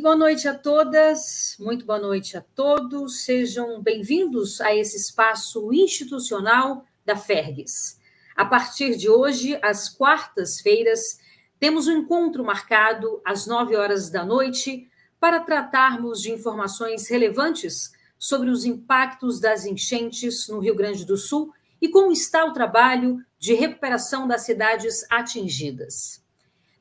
boa noite a todas, muito boa noite a todos. Sejam bem-vindos a esse espaço institucional da Fergs. A partir de hoje, às quartas-feiras, temos um encontro marcado às 9 horas da noite para tratarmos de informações relevantes sobre os impactos das enchentes no Rio Grande do Sul e como está o trabalho de recuperação das cidades atingidas.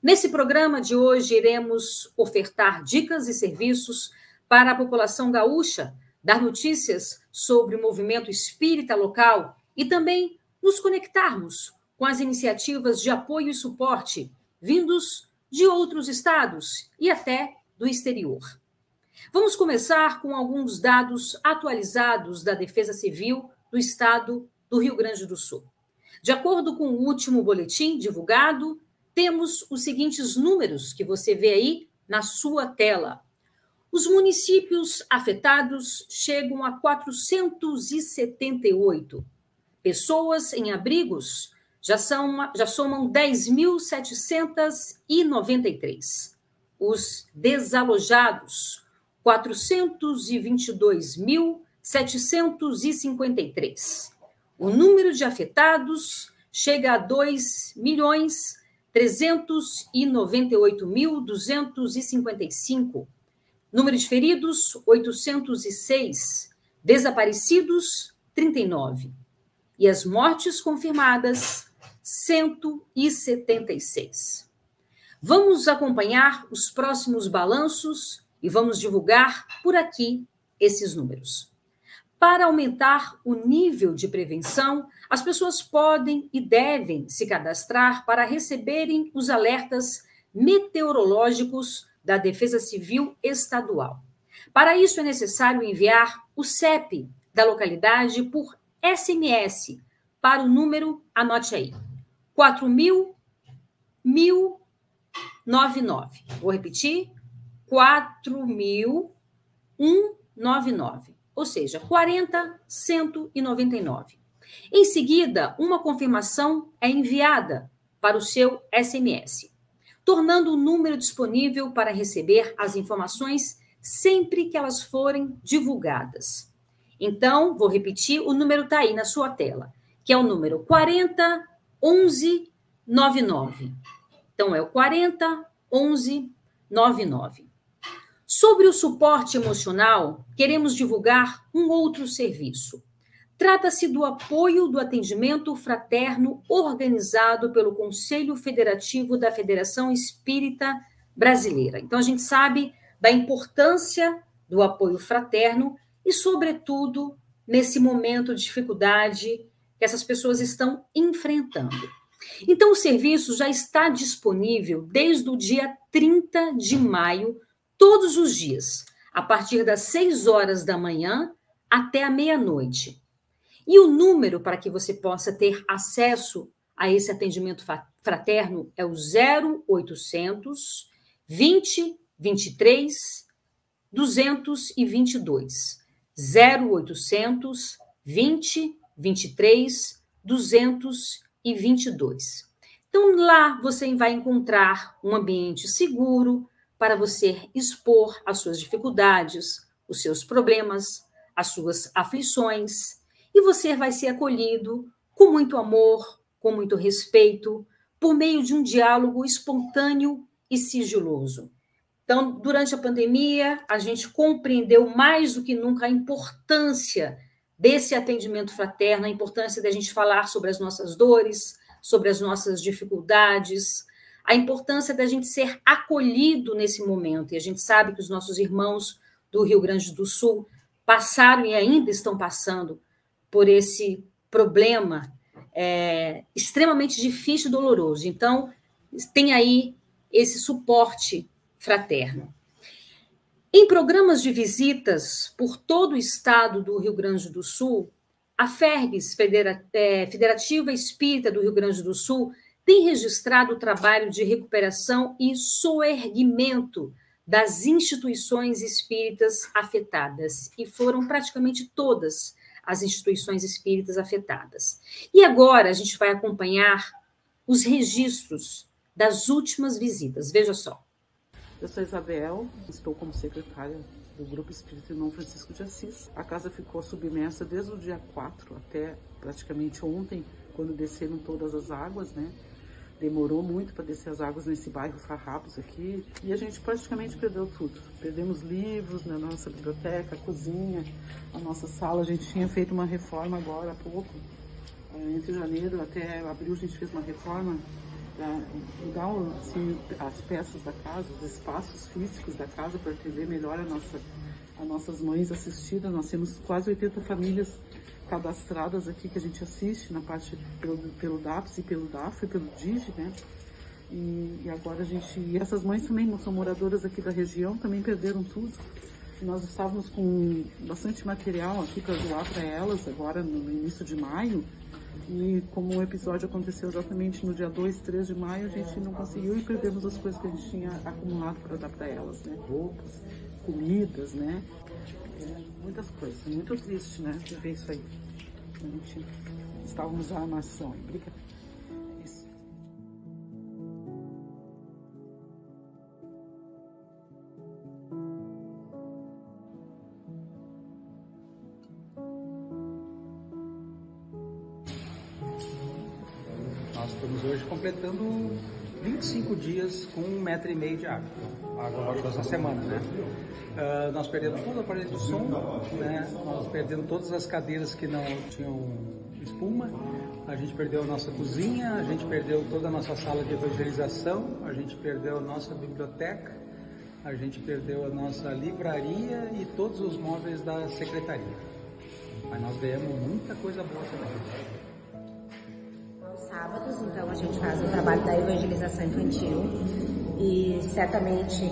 Nesse programa de hoje, iremos ofertar dicas e serviços para a população gaúcha, dar notícias sobre o movimento espírita local e também nos conectarmos com as iniciativas de apoio e suporte vindos de outros estados e até do exterior. Vamos começar com alguns dados atualizados da Defesa Civil do estado do Rio Grande do Sul. De acordo com o último boletim divulgado, temos os seguintes números que você vê aí na sua tela. Os municípios afetados chegam a 478. Pessoas em abrigos já somam 10.793. Os desalojados, 422.753. O número de afetados chega a 2.398.255. Número de feridos, 806. Desaparecidos, 39. E as mortes confirmadas, 176. Vamos acompanhar os próximos balanços e vamos divulgar por aqui esses números. Para aumentar o nível de prevenção, as pessoas podem e devem se cadastrar para receberem os alertas meteorológicos da Defesa Civil Estadual. Para isso, é necessário enviar o CEP da localidade por SMS para o número, anote aí, 4.199. Vou repetir, 4.199. Ou seja, 40.199. Em seguida, uma confirmação é enviada para o seu SMS, tornando o número disponível para receber as informações sempre que elas forem divulgadas. Então, vou repetir, o número está aí na sua tela, que é o número 40.1199. Então, é o 40.1199. Sobre o suporte emocional, queremos divulgar um outro serviço. Trata-se do apoio do atendimento fraterno organizado pelo Conselho Federativo da Federação Espírita Brasileira. Então, a gente sabe da importância do apoio fraterno e, sobretudo, nesse momento de dificuldade que essas pessoas estão enfrentando. Então, o serviço já está disponível desde o dia 30 de maio, todos os dias, a partir das 6 horas da manhã até a meia-noite. E o número para que você possa ter acesso a esse atendimento fraterno é o 0800 20 23 222. 0800 20 23 222. Então, lá você vai encontrar um ambiente seguro para você expor as suas dificuldades, os seus problemas, as suas aflições, e você vai ser acolhido com muito amor, com muito respeito, por meio de um diálogo espontâneo e sigiloso. Então, durante a pandemia, a gente compreendeu mais do que nunca a importância desse atendimento fraterno, a importância da gente falar sobre as nossas dores, sobre as nossas dificuldades, a importância da gente ser acolhido nesse momento. E a gente sabe que os nossos irmãos do Rio Grande do Sul passaram e ainda estão passando por esse problema extremamente difícil e doloroso. Então, tem aí esse suporte fraterno. Em programas de visitas por todo o estado do Rio Grande do Sul, a Fergs, Federativa Espírita do Rio Grande do Sul, tem registrado o trabalho de recuperação e soerguimento das instituições espíritas afetadas, e foram praticamente todas as instituições espíritas afetadas. E agora a gente vai acompanhar os registros das últimas visitas. Veja só. Eu sou Isabel, estou como secretária do Grupo Espírita Irmão Francisco de Assis. A casa ficou submersa desde o dia 4 até praticamente ontem, quando desceram todas as águas, né? Demorou muito para descer as águas nesse bairro Farrapos aqui e a gente praticamente perdeu tudo. Perdemos livros na nossa biblioteca, a cozinha, a nossa sala. A gente tinha feito uma reforma agora há pouco. Entre janeiro até abril a gente fez uma reforma para mudar assim, as peças da casa, os espaços físicos da casa para atender melhor as nossas mães assistidas. Nós temos quase 80 famílias cadastradas aqui que a gente assiste na parte pelo DAPS e pelo DAF e pelo DIGI, né? E agora e essas mães também são moradoras aqui da região, também perderam tudo. E nós estávamos com bastante material aqui para doar para elas agora no início de maio. E como o episódio aconteceu exatamente no dia 2, 3 de maio, a gente não conseguiu e perdemos as coisas que a gente tinha acumulado para dar para elas, né? Roupas, comidas, né? Muitas coisas. Muito triste, né? De ver isso aí. A gente estávamos já na ação. Obrigada. Isso. Nós estamos hoje completando 25 dias com 1,5 metro de água. Água essa semana, né? Nós perdemos todo o aparelho de som, né? Nós perdemos todas as cadeiras que não tinham espuma, a gente perdeu a nossa cozinha, a gente perdeu toda a nossa sala de evangelização, a gente perdeu a nossa biblioteca, a gente perdeu a nossa livraria e todos os móveis da secretaria. Mas nós ganhamos muita coisa boa também. Sábados, então, a gente faz o trabalho da evangelização infantil e certamente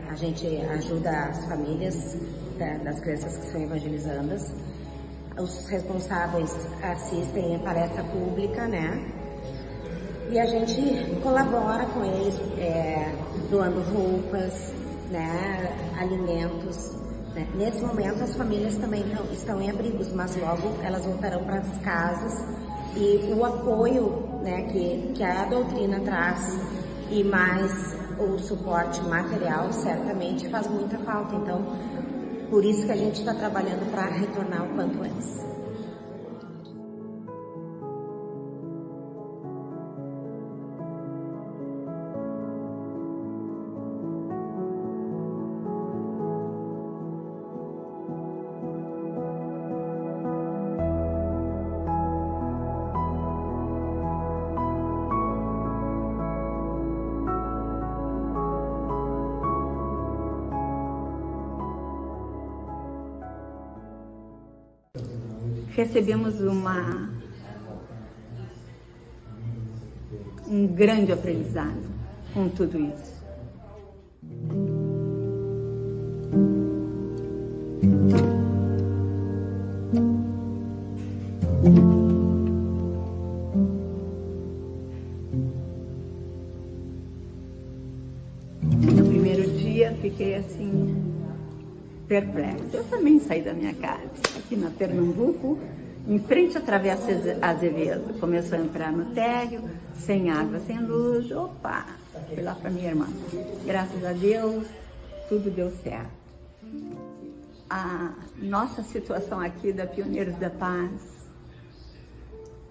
a gente ajuda as famílias das crianças que são evangelizandas. Os responsáveis assistem a palestra pública, né? E a gente colabora com eles, doando roupas, né? Alimentos. Né? Nesse momento as famílias também estão em abrigos, mas logo elas voltarão para as casas. E o apoio, né, que a doutrina traz e mais o suporte material certamente faz muita falta. Então, por isso que a gente está trabalhando para retornar o quanto antes. Recebemos um grande aprendizado com tudo isso. No primeiro dia fiquei assim, perplexo. Eu também saí da minha casa, aqui na Pernambuco, em frente à Travessa Azevedo. Começou a entrar no térreo, sem água, sem luz. Opa, fui lá para minha irmã. Graças a Deus, tudo deu certo. A nossa situação aqui da Pioneiros da Paz,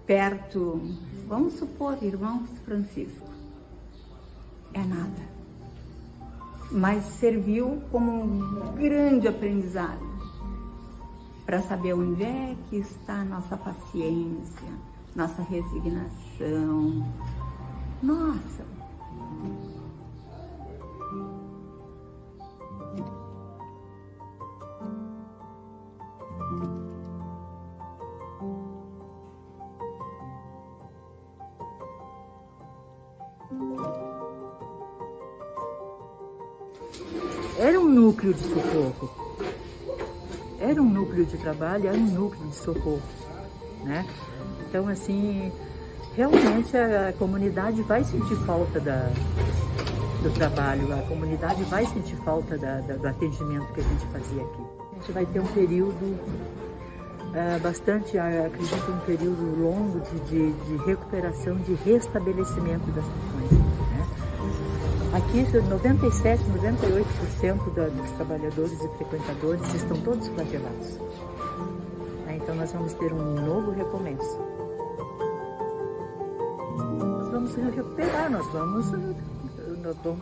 perto, vamos supor, Irmão Francisco, é nada. Mas serviu como um grande aprendizado para saber onde é que está a nossa paciência, nossa resignação. Nossa! Era um núcleo de socorro, era um núcleo de trabalho, era um núcleo de socorro, né? Então, assim, realmente a comunidade vai sentir falta do trabalho, a comunidade vai sentir falta do atendimento que a gente fazia aqui. A gente vai ter um período acredito, um período longo de recuperação, de restabelecimento das questões, né? Aqui, 97, 98% dos trabalhadores e frequentadores estão todos flagelados. Então nós vamos ter um novo recomeço. Nós vamos recuperar, nós vamos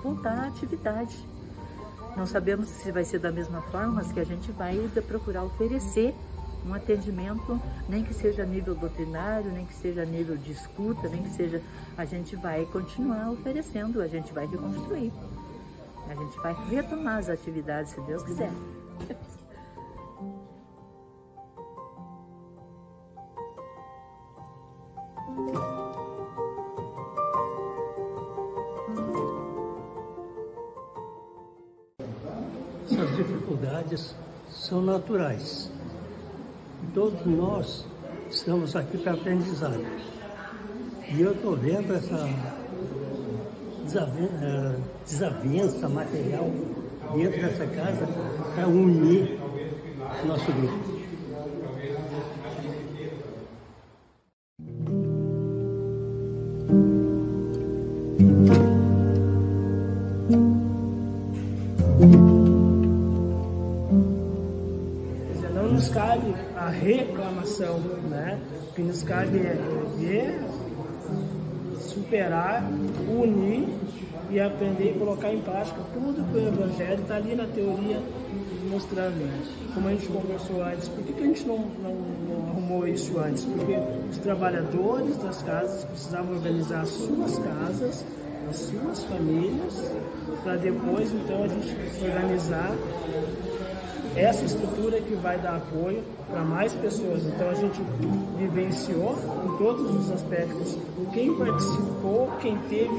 voltar à atividade. Não sabemos se vai ser da mesma forma, mas que a gente vai procurar oferecer um atendimento, nem que seja a nível doutrinário, nem que seja a nível de escuta, nem que seja... A gente vai continuar oferecendo, a gente vai reconstruir. A gente vai retomar as atividades, se Deus quiser. Essas dificuldades são naturais. Todos nós estamos aqui para aprendizado. E eu estou vendo essa desavença material dentro dessa casa para unir nosso grupo. Não nos cabe a reclamação, né? O que nos cabe é ver, superar, unir e aprender e colocar em prática tudo que o Evangelho está ali na teoria mostrando. Como a gente conversou antes, por que a gente não arrumou isso antes? Porque os trabalhadores das casas precisavam organizar as suas casas, as suas famílias, para depois então a gente organizar essa estrutura que vai dar apoio para mais pessoas. Então a gente vivenciou em todos os aspectos quem participou, quem teve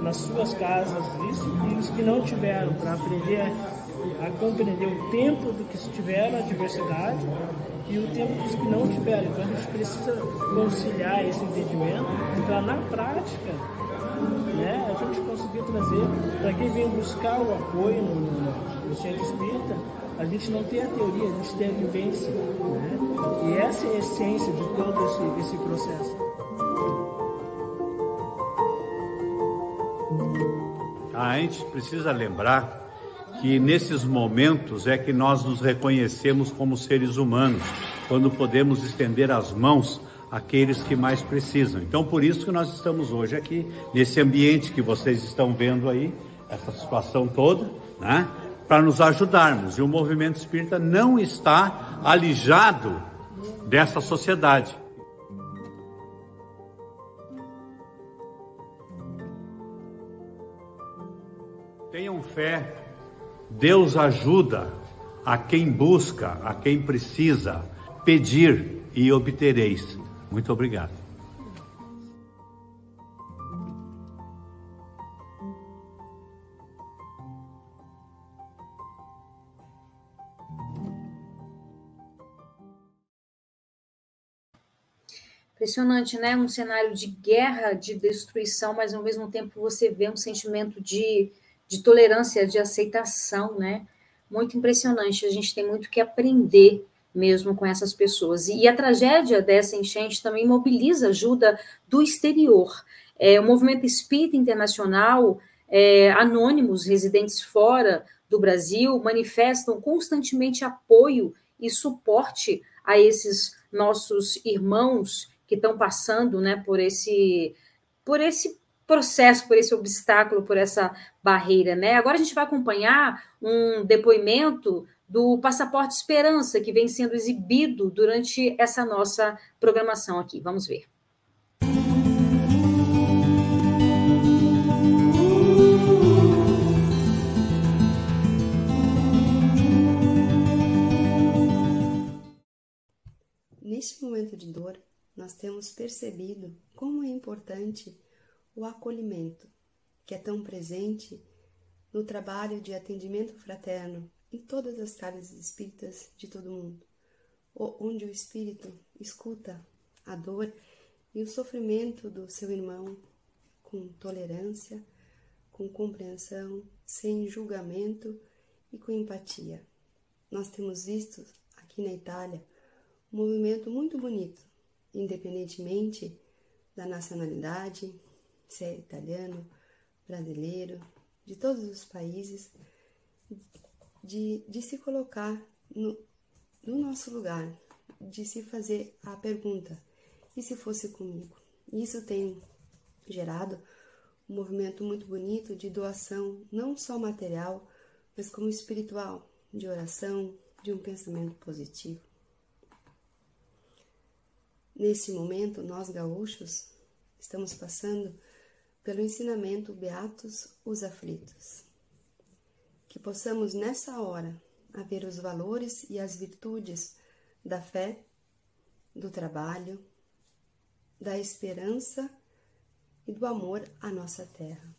nas suas casas isso, e os que não tiveram, para aprender a compreender o tempo do que tiveram, a diversidade, e o tempo dos que não tiveram. Então a gente precisa conciliar esse entendimento para na prática, né, a gente conseguir trazer para quem vem buscar o apoio no centro espírita. A gente não tem a teoria, a gente tem a vivência, né? E essa é a essência de todo esse processo. A gente precisa lembrar que nesses momentos é que nós nos reconhecemos como seres humanos, quando podemos estender as mãos àqueles que mais precisam. Então, por isso que nós estamos hoje aqui, nesse ambiente que vocês estão vendo aí, essa situação toda, né? Para nos ajudarmos. E o movimento espírita não está alijado dessa sociedade. Tenham fé, Deus ajuda a quem busca, a quem precisa. Pedir e obtereis. Muito obrigado. Impressionante, né? Um cenário de guerra, de destruição, mas ao mesmo tempo você vê um sentimento de tolerância, de aceitação, né? Muito impressionante. A gente tem muito que aprender mesmo com essas pessoas. E a tragédia dessa enchente também mobiliza ajuda do exterior. O movimento espírita internacional, anônimos residentes fora do Brasil, manifestam constantemente apoio e suporte a esses nossos irmãos que estão passando, né, por esse processo, por esse obstáculo, por essa barreira, né? Agora a gente vai acompanhar um depoimento do Passaporte Esperança, que vem sendo exibido durante essa nossa programação aqui. Vamos ver. Neste momento de dor, nós temos percebido como é importante o acolhimento, que é tão presente no trabalho de atendimento fraterno em todas as casas espíritas de todo o mundo, onde o espírito escuta a dor e o sofrimento do seu irmão com tolerância, com compreensão, sem julgamento e com empatia. Nós temos visto aqui na Itália um movimento muito bonito, independentemente da nacionalidade, se é italiano, brasileiro, de todos os países, de se colocar no nosso lugar, de se fazer a pergunta, e se fosse comigo? E isso tem gerado um movimento muito bonito de doação, não só material, mas como espiritual, de oração, de um pensamento positivo. Nesse momento, nós gaúchos estamos passando pelo ensinamento Beatos os Aflitos. Que possamos nessa hora haver os valores e as virtudes da fé, do trabalho, da esperança e do amor à nossa terra.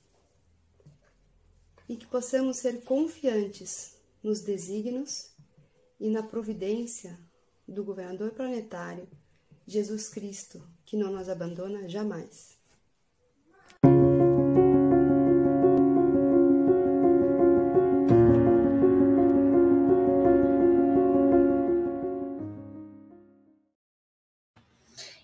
E que possamos ser confiantes nos desígnios e na providência do governador planetário, Jesus Cristo, que não nos abandona jamais.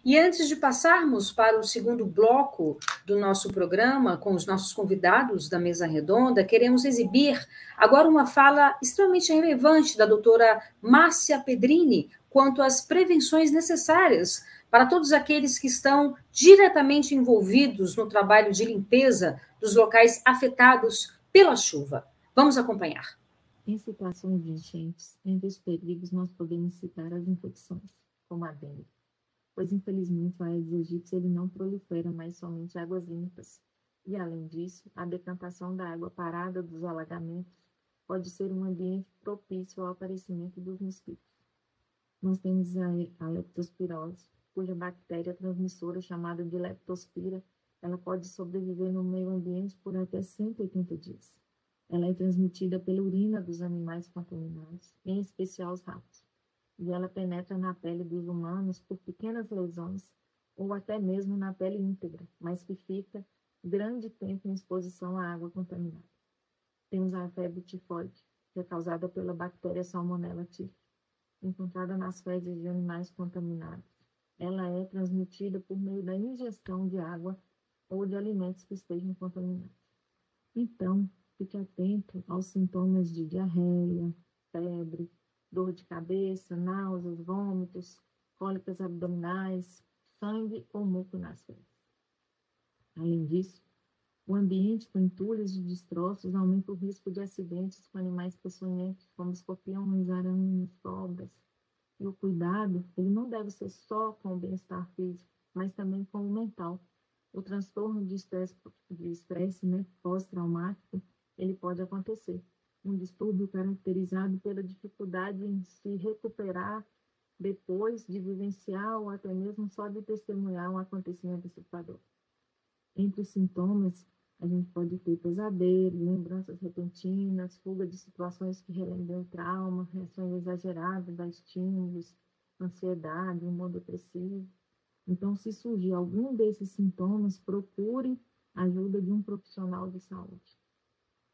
E antes de passarmos para o segundo bloco do nosso programa, com os nossos convidados da mesa redonda, queremos exibir agora uma fala extremamente relevante da doutora Márcia Pedrini quanto às prevenções necessárias para todos aqueles que estão diretamente envolvidos no trabalho de limpeza dos locais afetados pela chuva. Vamos acompanhar. Em situações de enchentes, entre os perigos nós podemos citar as infecções, como a dengue, pois infelizmente o Aedes aegypti ele não prolifera mais somente águas limpas. E além disso, a decantação da água parada dos alagamentos pode ser um ambiente propício ao aparecimento dos mosquitos. Nós temos a leptospirose, cuja bactéria transmissora chamada de leptospira, ela pode sobreviver no meio ambiente por até 180 dias. Ela é transmitida pela urina dos animais contaminados, em especial os ratos. E ela penetra na pele dos humanos por pequenas lesões ou até mesmo na pele íntegra, mas que fica grande tempo em exposição à água contaminada. Temos a febre tifoide, que é causada pela bactéria Salmonella typhi, encontrada nas fezes de animais contaminados. Ela é transmitida por meio da ingestão de água ou de alimentos que estejam contaminados. Então, fique atento aos sintomas de diarreia, febre, dor de cabeça, náuseas, vômitos, cólicas abdominais, sangue ou muco nas fezes. Além disso, o ambiente com entulhos e destroços aumenta o risco de acidentes com animais peçonhentos, como escorpiões, aranhas, cobras. E o cuidado, ele não deve ser só com o bem-estar físico, mas também com o mental. O transtorno de estresse, pós-traumático, ele pode acontecer. Um distúrbio caracterizado pela dificuldade em se recuperar depois de vivenciar ou até mesmo só de testemunhar um acontecimento assustador. Entre os sintomas, a gente pode ter pesadelo, lembranças repentinas, fuga de situações que relembram trauma, reações exageradas a estímulos, ansiedade, humor depressivo. Então, se surgir algum desses sintomas, procure a ajuda de um profissional de saúde.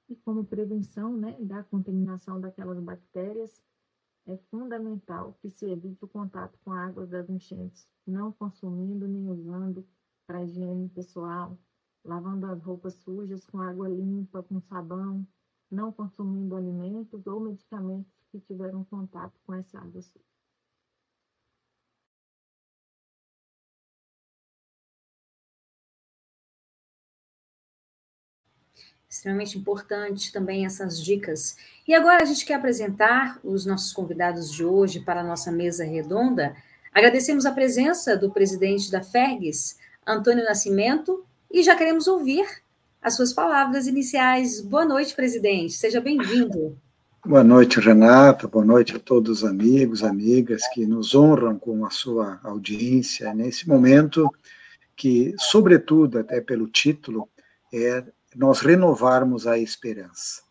E como prevenção, da contaminação daquelas bactérias, é fundamental que se evite o contato com a água das enchentes, não consumindo nem usando para higiene pessoal, lavando as roupas sujas com água limpa, com sabão, não consumindo alimentos ou medicamentos que tiveram contato com essa água suja. Extremamente importante também essas dicas. E agora a gente quer apresentar os nossos convidados de hoje para a nossa mesa redonda. Agradecemos a presença do presidente da FERGS, Antônio Nascimento, e já queremos ouvir as suas palavras iniciais. Boa noite, presidente. Seja bem-vindo. Boa noite, Renata. Boa noite a todos os amigos, amigas que nos honram com a sua audiência nesse momento que, sobretudo, até pelo título, é nós renovarmos a esperança.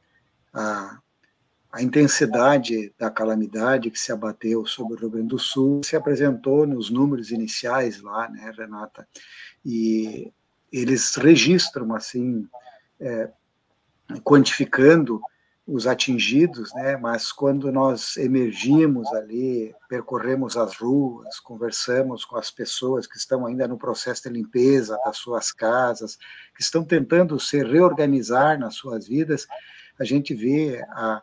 A intensidade da calamidade que se abateu sobre o Rio Grande do Sul se apresentou nos números iniciais lá, Renata? E eles registram, assim, quantificando os atingidos, né? Mas quando nós emergimos ali, percorremos as ruas, conversamos com as pessoas que estão ainda no processo de limpeza das suas casas, que estão tentando se reorganizar nas suas vidas, a gente vê a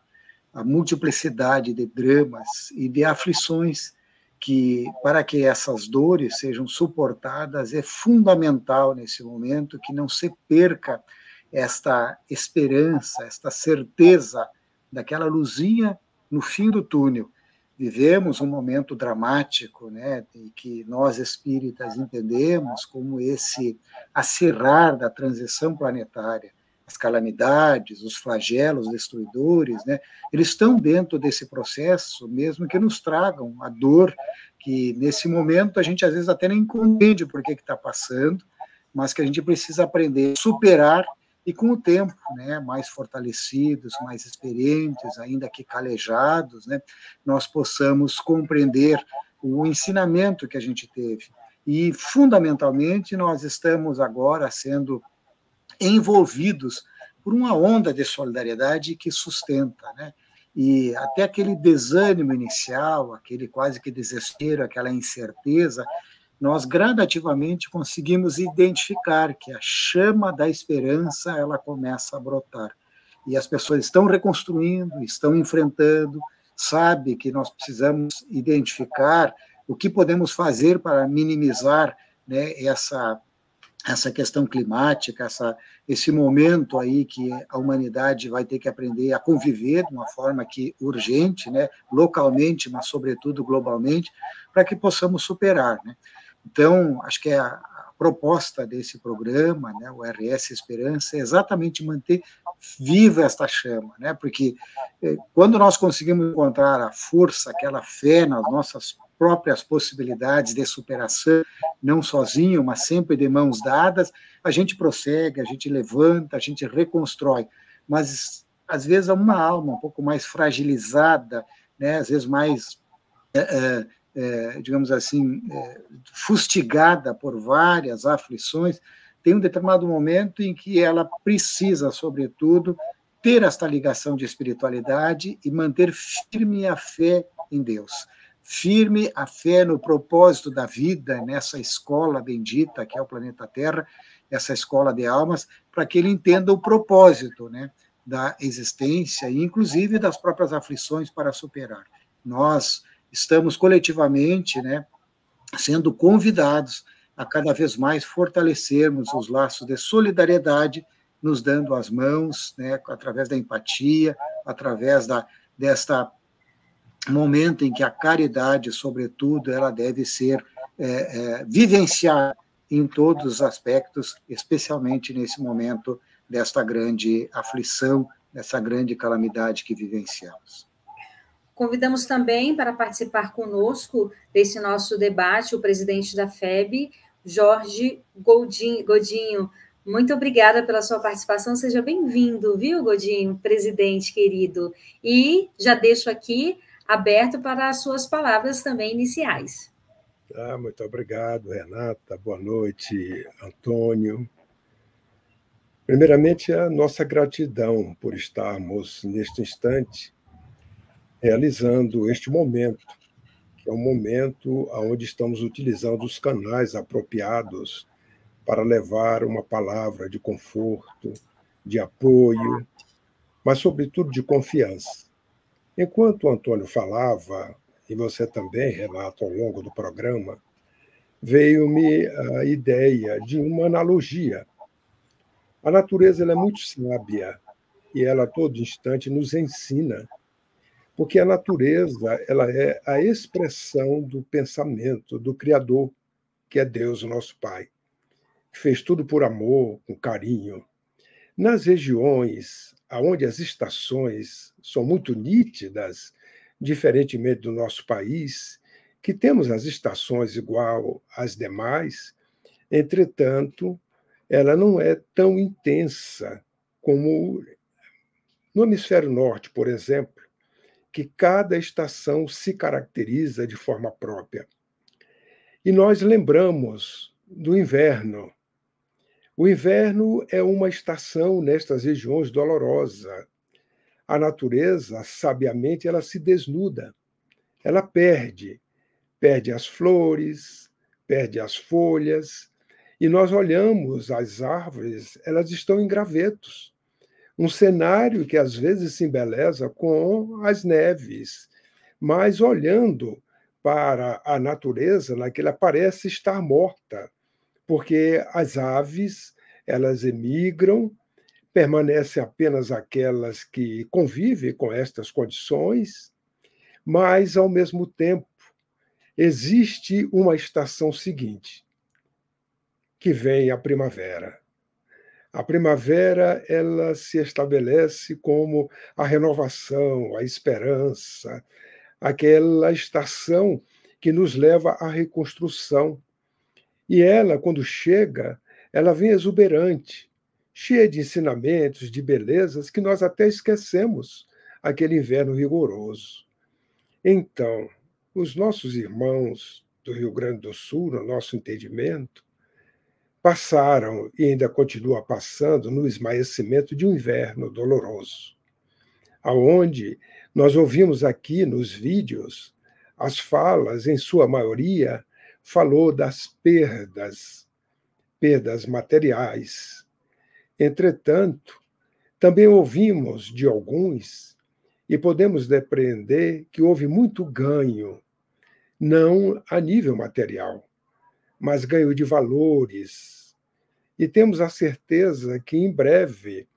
multiplicidade de dramas e de aflições que, para que essas dores sejam suportadas, é fundamental nesse momento que não se perca esta esperança, esta certeza daquela luzinha no fim do túnel. Vivemos um momento dramático, né, e que nós espíritas entendemos como esse acirrar da transição planetária. As calamidades, os flagelos destruidores, né, eles estão dentro desse processo, mesmo que nos tragam a dor, que nesse momento a gente às vezes até nem compreende por que está passando, mas que a gente precisa aprender a superar, e com o tempo, né, mais fortalecidos, mais experientes, ainda que calejados, né, nós possamos compreender o ensinamento que a gente teve. E, fundamentalmente, nós estamos agora sendo envolvidos por uma onda de solidariedade que sustenta, né? E até aquele desânimo inicial, aquele quase que desespero, aquela incerteza, nós gradativamente conseguimos identificar que a chama da esperança ela começa a brotar. E as pessoas estão reconstruindo, estão enfrentando, sabe que nós precisamos identificar o que podemos fazer para minimizar, né, essa questão climática, esse momento aí que a humanidade vai ter que aprender a conviver de uma forma que urgente, né, localmente, mas sobretudo globalmente, para que possamos superar, né? Então, acho que a proposta desse programa, né, o RS Esperança, é exatamente manter viva esta chama, né? Porque quando nós conseguimos encontrar a força, aquela fé nas nossas próprias possibilidades de superação, não sozinho, mas sempre de mãos dadas, a gente prossegue, a gente levanta, a gente reconstrói. Mas, às vezes, uma alma um pouco mais fragilizada, né, às vezes mais, digamos assim, fustigada por várias aflições, tem um determinado momento em que ela precisa, sobretudo, ter esta ligação de espiritualidade e manter firme a fé em Deus. Firme a fé no propósito da vida, nessa escola bendita que é o planeta Terra, essa escola de almas, para que ele entenda o propósito, né, da existência e, inclusive, das próprias aflições para superar. Nós estamos coletivamente, né, sendo convidados a cada vez mais fortalecermos os laços de solidariedade, nos dando as mãos, né, através da empatia, através desta momento em que a caridade, sobretudo, ela deve ser vivenciada em todos os aspectos, especialmente nesse momento desta grande aflição, dessa grande calamidade que vivenciamos. Convidamos também para participar conosco desse nosso debate o presidente da FEB, Jorge Godinho. Muito obrigada pela sua participação, seja bem-vindo, viu, Godinho, presidente querido? E já deixo aqui aberto para as suas palavras também iniciais. Muito obrigado, Renata. Boa noite, Antônio. Primeiramente, a nossa gratidão por estarmos, neste instante, realizando este momento, que é um momento onde estamos utilizando os canais apropriados para levar uma palavra de conforto, de apoio, mas, sobretudo, de confiança. Enquanto o Antônio falava, e você também, Renato, ao longo do programa, veio-me a ideia de uma analogia. A natureza ela é muito sábia e ela, a todo instante, nos ensina, porque a natureza ela é a expressão do pensamento do Criador, que é Deus, o nosso Pai, que fez tudo por amor, com carinho. Nas regiões onde as estações são muito nítidas, diferentemente do nosso país, que temos as estações igual às demais, entretanto, ela não é tão intensa como no hemisfério norte, por exemplo, que cada estação se caracteriza de forma própria. E nós lembramos do inverno. O inverno é uma estação nestas regiões dolorosa, a natureza, sabiamente, ela se desnuda, ela perde as flores, perde as folhas, e nós olhamos as árvores, elas estão em gravetos. Um cenário que às vezes se embeleza com as neves, mas olhando para a natureza, naquela parece estar morta, porque as aves, elas emigram, permanecem apenas aquelas que convivem com estas condições, mas, ao mesmo tempo, existe uma estação seguinte, que vem a primavera. A primavera, ela se estabelece como a renovação, a esperança, aquela estação que nos leva à reconstrução. E ela, quando chega, ela vem exuberante, cheia de ensinamentos, de belezas que nós até esquecemos aquele inverno rigoroso. Então, os nossos irmãos do Rio Grande do Sul, no nosso entendimento, passaram e ainda continuam passando no esmaecimento de um inverno doloroso, aonde nós ouvimos aqui nos vídeos as falas, em sua maioria, falou das perdas materiais. Entretanto, também ouvimos de alguns e podemos depreender que houve muito ganho, não a nível material, mas ganho de valores. E temos a certeza que, em breve,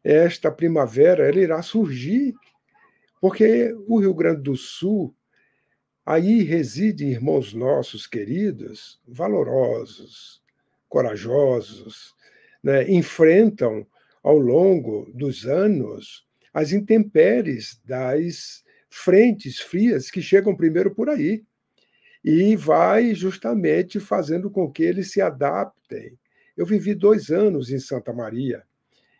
esta primavera ela irá surgir, porque o Rio Grande do Sul, aí residem irmãos nossos queridos, valorosos, corajosos, né? Enfrentam, ao longo dos anos, as intempéries das frentes frias que chegam primeiro por aí, e vai justamente fazendo com que eles se adaptem. Eu vivi 2 anos em Santa Maria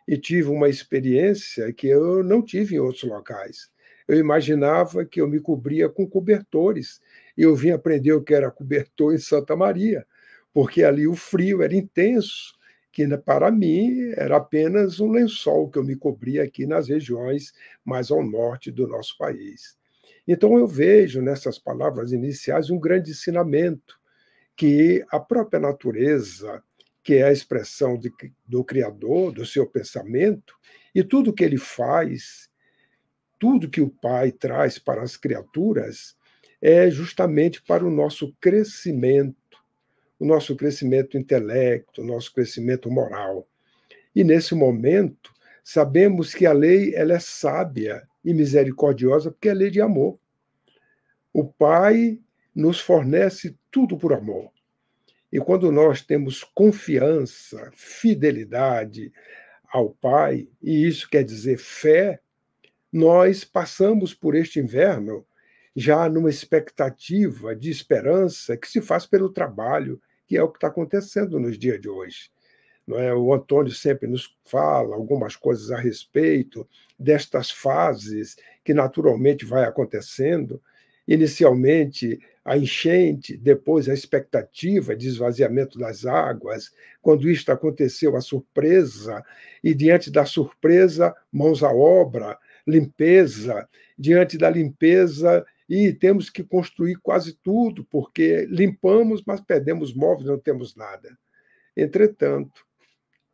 e tive uma experiência que eu não tive em outros locais. Eu imaginava que eu me cobria com cobertores, e eu vim aprender o que era cobertor em Santa Maria, porque ali o frio era intenso, que para mim era apenas um lençol que eu me cobria aqui nas regiões mais ao norte do nosso país. Então eu vejo nessas palavras iniciais um grande ensinamento, que a própria natureza, que é a expressão do Criador, do seu pensamento, e tudo que ele faz, tudo que o Pai traz para as criaturas, é justamente para o nosso crescimento intelecto, o nosso crescimento moral. E nesse momento, sabemos que a lei ela é sábia e misericordiosa, porque é lei de amor. O Pai nos fornece tudo por amor. E quando nós temos confiança, fidelidade ao Pai, e isso quer dizer fé, nós passamos por este inverno já numa expectativa de esperança que se faz pelo trabalho, que é o que está acontecendo nos dias de hoje. Não é? O Antônio sempre nos fala algumas coisas a respeito destas fases que naturalmente vai acontecendo. Inicialmente, a enchente, depois a expectativa de esvaziamento das águas. Quando isto aconteceu, a surpresa, e diante da surpresa, mãos à obra, limpeza, diante da limpeza, e temos que construir quase tudo, porque limpamos, mas perdemos móveis, não temos nada. Entretanto,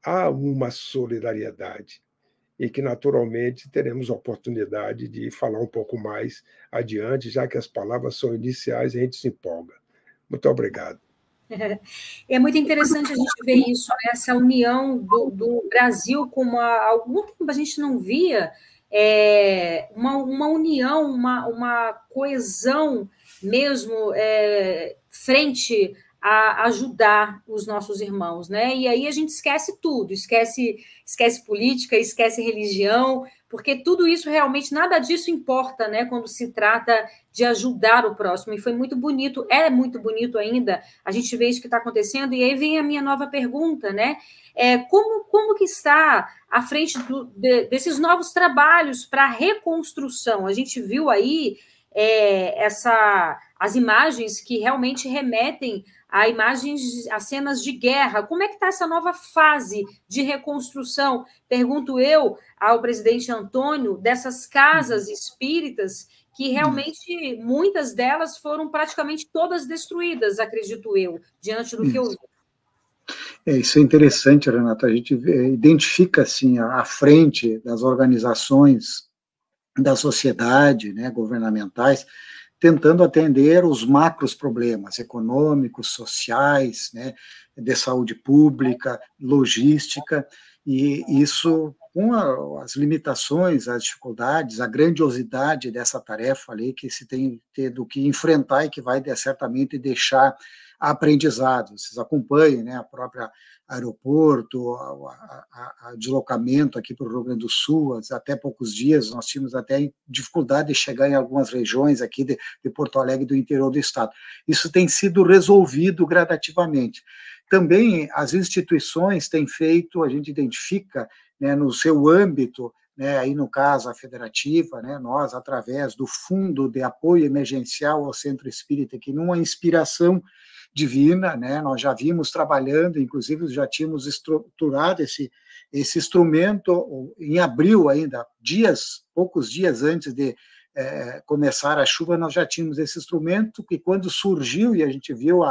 há uma solidariedade, e que naturalmente teremos a oportunidade de falar um pouco mais adiante, já que as palavras são iniciais e a gente se empolga. Muito obrigado. É muito interessante a gente ver isso, essa união do Brasil, como há algum tempo a gente não via, uma união, uma coesão mesmo frente a ajudar os nossos irmãos, né? E aí a gente esquece tudo, esquece política, esquece religião, porque tudo isso realmente, nada disso importa, né? Quando se trata de ajudar o próximo. E foi muito bonito, é muito bonito ainda a gente ver isso que está acontecendo. E aí vem a minha nova pergunta, né? Como que está à frente desses novos trabalhos para a reconstrução? A gente viu aí as imagens que realmente remetem a imagens, as cenas de guerra. Como é que está essa nova fase de reconstrução? Pergunto eu ao presidente Antônio, dessas casas espíritas, que realmente muitas delas foram praticamente todas destruídas, acredito eu, diante do que eu vi. Isso é interessante, Renata. A gente identifica, assim, à frente das organizações da sociedade, né, governamentais, tentando atender os macros problemas econômicos, sociais, né, de saúde pública, logística, e isso, com as limitações, as dificuldades, a grandiosidade dessa tarefa ali que se tem tido que enfrentar e que vai certamente deixar aprendizados. Vocês acompanhem, né, a própria aeroporto, a deslocamento aqui para o Rio Grande do Sul. Até poucos dias nós tínhamos até dificuldade de chegar em algumas regiões aqui de Porto Alegre, do interior do estado. Isso tem sido resolvido gradativamente. Também as instituições têm feito, a gente identifica, né, no seu âmbito, né, aí no caso a federativa, né, nós, através do Fundo de Apoio Emergencial ao Centro Espírita, que numa inspiração divina, né, nós já vimos trabalhando, inclusive já tínhamos estruturado esse instrumento em abril ainda, poucos dias antes de começar a chuva, nós já tínhamos esse instrumento, que quando surgiu e a gente viu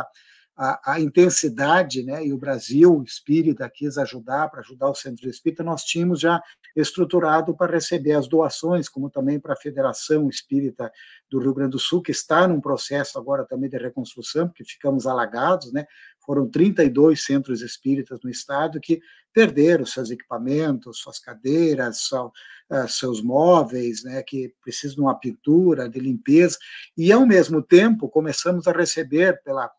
a intensidade, né, e o Brasil Espírita quis ajudar, para ajudar o Centro Espírita, nós tínhamos já estruturado para receber as doações, como também para a Federação Espírita do Rio Grande do Sul, que está num processo agora também de reconstrução, porque ficamos alagados, né, foram 32 centros espíritas no estado que perderam seus equipamentos, suas cadeiras, seus móveis, né, que precisam de uma pintura, de limpeza, e ao mesmo tempo começamos a receber pela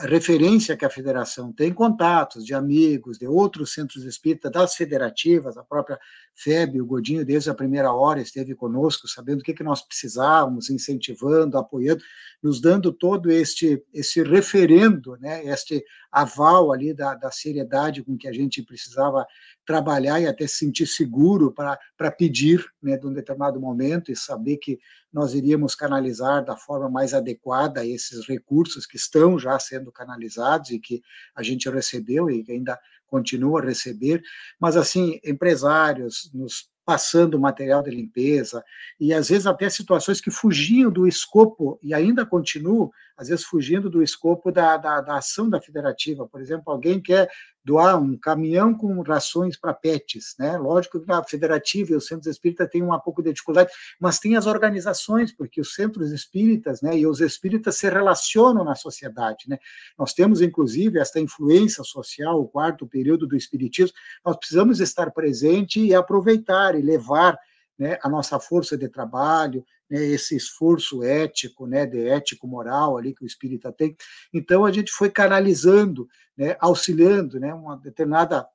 referência que a federação tem, contatos de amigos, de outros centros espíritas, das federativas, a própria FEB, o Godinho, desde a primeira hora, esteve conosco, sabendo o que nós precisávamos, incentivando, apoiando, nos dando todo esse referendo, né, este aval ali da seriedade com que a gente precisava trabalhar e até se sentir seguro para pedir, né, de um determinado momento, e saber que nós iríamos canalizar da forma mais adequada esses recursos que estão já sendo canalizados e que a gente recebeu e que ainda continua a receber, mas assim, empresários nos passando material de limpeza, e às vezes até situações que fugiam do escopo, e ainda continuam, às vezes fugindo do escopo da ação da federativa. Por exemplo, alguém quer doar um caminhão com rações para pets, né? Lógico que a federativa e os centros espíritas têm um pouco de dificuldade, mas tem as organizações, porque os centros espíritas, né, e os espíritas se relacionam na sociedade, né? Nós temos, inclusive, esta influência social, o quarto período do espiritismo, nós precisamos estar presente e aproveitar e levar, né, a nossa força de trabalho, né, esse esforço ético, né, de ético-moral ali que o espírita tem. Então, a gente foi canalizando, né, auxiliando, né, uma determinada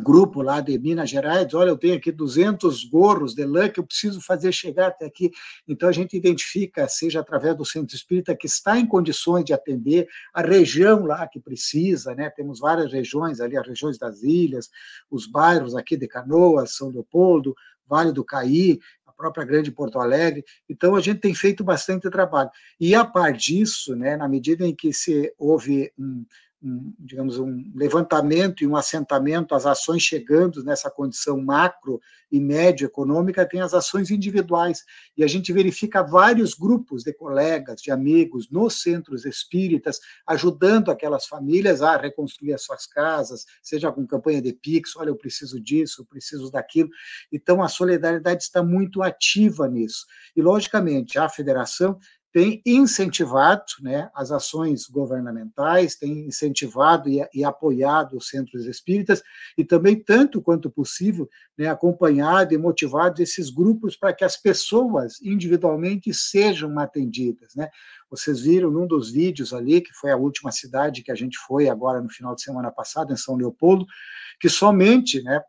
grupo lá de Minas Gerais, olha, eu tenho aqui 200 gorros de lã que eu preciso fazer chegar até aqui. Então, a gente identifica, seja através do Centro Espírita, que está em condições de atender a região lá que precisa, né? Temos várias regiões ali, as regiões das ilhas, os bairros aqui de Canoas, São Leopoldo, Vale do Caí, a própria Grande Porto Alegre. Então, a gente tem feito bastante trabalho. E, a par disso, né, na medida em que houve digamos, um levantamento e um assentamento, as ações chegando nessa condição macro e médio econômica, tem as ações individuais, e a gente verifica vários grupos de colegas, de amigos, nos centros espíritas, ajudando aquelas famílias a reconstruir as suas casas, seja com campanha de Pix, olha, eu preciso disso, eu preciso daquilo. Então, a solidariedade está muito ativa nisso. E, logicamente, a federação tem incentivado, né, as ações governamentais, tem incentivado e apoiado os centros espíritas, e também, tanto quanto possível, né, acompanhado e motivado esses grupos para que as pessoas individualmente sejam atendidas, né. Vocês viram num dos vídeos ali, que foi a última cidade que a gente foi agora no final de semana passado, em São Leopoldo, que somente, né,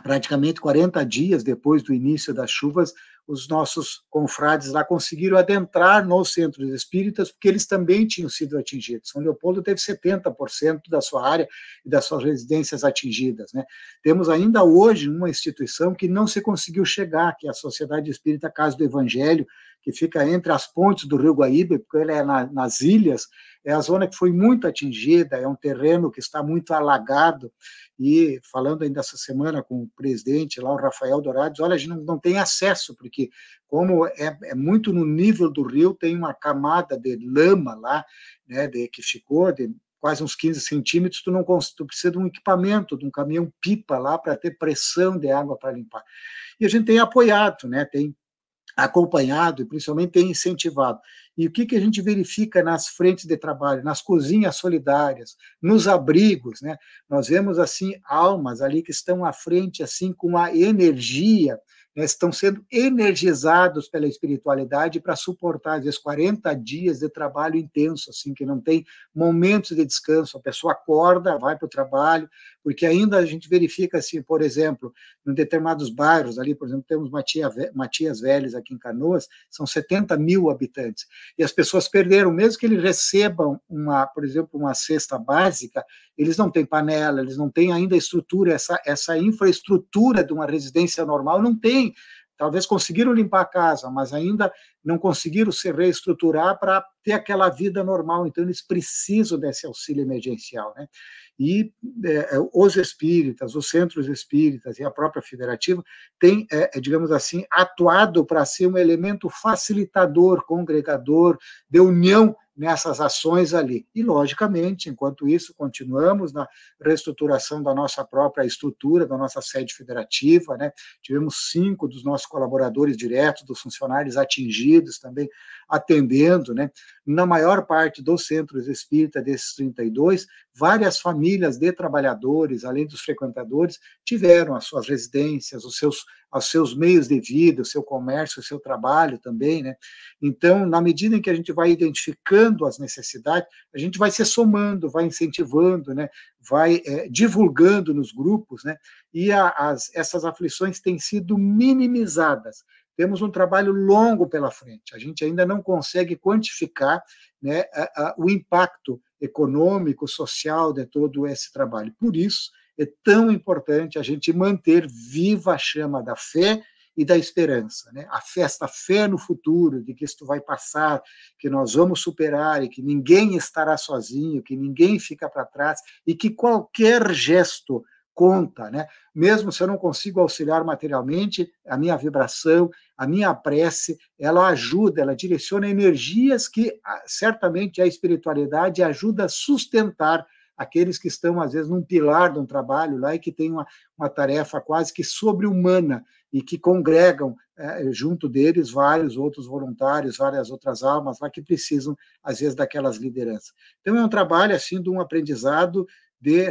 praticamente 40 dias depois do início das chuvas, os nossos confrades lá conseguiram adentrar nos centros espíritas, porque eles também tinham sido atingidos. São Leopoldo teve 70% da sua área e das suas residências atingidas, né? Temos ainda hoje uma instituição que não se conseguiu chegar, que é a Sociedade Espírita Casa do Evangelho, que fica entre as pontes do Rio Guaíba, porque ele é nas ilhas, é a zona que foi muito atingida, é um terreno que está muito alagado, e falando ainda essa semana com o presidente lá, o Rafael Dourado, olha, a gente não tem acesso, porque como é muito no nível do rio, tem uma camada de lama lá, né, que ficou de quase uns 15 centímetros, tu precisa de um equipamento, de um caminhão-pipa lá para ter pressão de água para limpar. E a gente tem apoiado, né, tem acompanhado e principalmente tem incentivado. E o que a gente verifica nas frentes de trabalho, nas cozinhas solidárias, nos abrigos, né? Nós vemos assim almas ali que estão à frente assim com a energia, né? Estão sendo energizados pela espiritualidade para suportar às vezes 40 dias de trabalho intenso, assim, que não tem momentos de descanso. A pessoa acorda, vai para o trabalho, porque ainda a gente verifica assim, por exemplo, em determinados bairros ali, por exemplo, temos Matias Velhos aqui em Canoas, são 70 mil habitantes, e as pessoas perderam, mesmo que eles recebam por exemplo, uma cesta básica, eles não têm panela, eles não têm ainda estrutura, essa infraestrutura de uma residência normal, não tem. Talvez conseguiram limpar a casa, mas ainda não conseguiram se reestruturar para ter aquela vida normal, então eles precisam desse auxílio emergencial, né? E os espíritas, os centros espíritas e a própria federativa têm, digamos assim, atuado para ser um elemento facilitador, congregador, de união nessas ações ali. E, logicamente, enquanto isso, continuamos na reestruturação da nossa própria estrutura, da nossa sede federativa, né? Tivemos 5 dos nossos colaboradores diretos, dos funcionários atingidos também, atendendo, né? Na maior parte dos centros espíritas, desses 32, várias famílias de trabalhadores, além dos frequentadores, tiveram as suas residências, os seus meios de vida, o seu comércio, o seu trabalho também, né? Então, na medida em que a gente vai identificando as necessidades, a gente vai se somando, vai incentivando, né? Vai divulgando nos grupos, né? E essas aflições têm sido minimizadas. Temos um trabalho longo pela frente, a gente ainda não consegue quantificar, né, o impacto econômico, social de todo esse trabalho. Por isso, é tão importante a gente manter viva a chama da fé e da esperança, né? A fé no futuro, de que isto vai passar, que nós vamos superar e que ninguém estará sozinho, que ninguém fica para trás e que qualquer gesto conta, né? Mesmo se eu não consigo auxiliar materialmente, a minha vibração, a minha prece, ela ajuda, ela direciona energias que certamente a espiritualidade ajuda a sustentar aqueles que estão, às vezes, num pilar de um trabalho lá e que têm uma tarefa quase que sobre-humana e que congregam junto deles vários outros voluntários, várias outras almas lá que precisam, às vezes, daquelas lideranças. Então, é um trabalho, assim, de um aprendizado